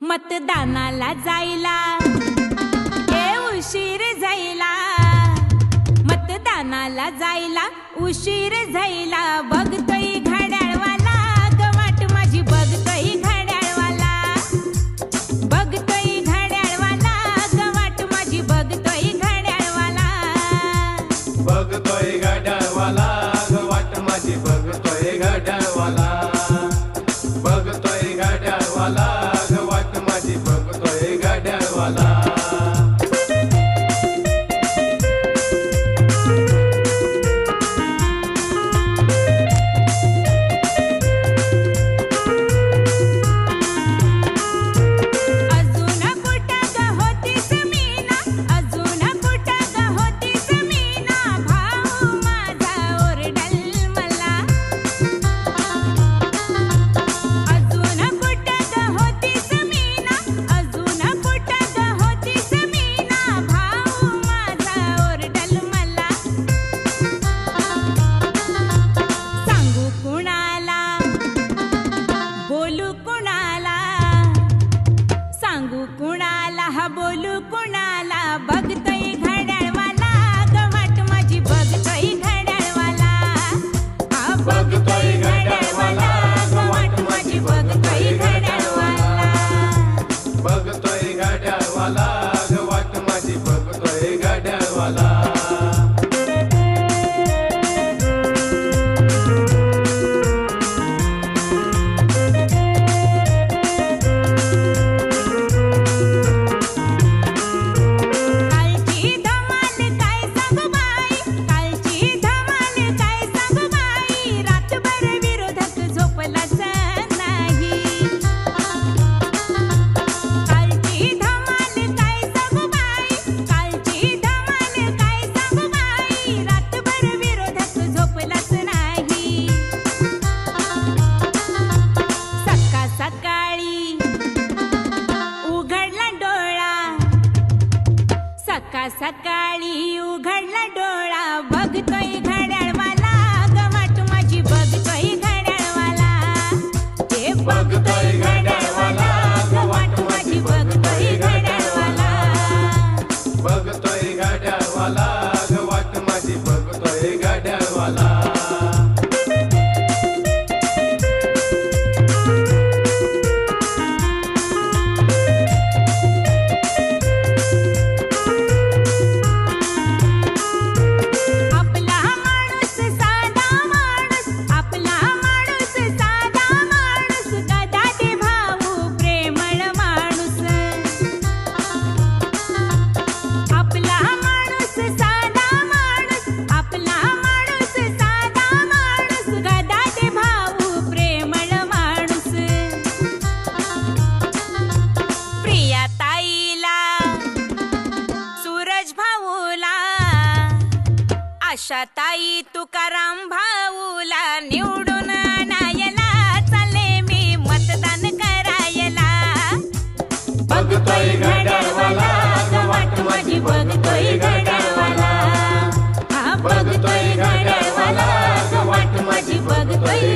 मतदानाला जायला उशीर झाला, मतदानाला जायला उशीर झाला. बघतोय घड्याळवाला ग वाट माझी, बघतोय घड्याळवाला, बघतोय घड्याळवाला ग वाट माझी, बघतोय घड्याळवाला, बघतोय घड्याळवाला ग वाट माझी, बघतोय घड्याळवाला, बघतोय घड्याळवाला ग वाट माझी, बघतोय घड्याळवाला. कुणाला हा बोलू कुणाला, बघतोय घड्याळवाला ग वाट माझी, बघतोय घड्याळवाला, हा बघतोय घड्याळवाला ग वाट माझी, बघतोय घड्याळवाला, बघतोय घड्याळवाला ग वाट माझी, बघतोय घड्याळवाला. सकाळी उघडला डोळा, बघतोय घड्याळवाला ग वाट माझी, बघतोय घड्याळवाला, हे बघतोय घड्याळवाला ग वाट माझी, बघतोय घड्याळवाला, बघतोय घड्याळवाला ग वाट माझी, बघतोय घड्याळवाला. आशाताई तुकाराम भाऊला निवडून आणायला चालले मी मतदान करायला. बघतोय घड्याळवाला ग वाट माझी, बघतोय घड्याळवाला, हा बघतोय घड्याळवाला ग वाट माझी, बघतोय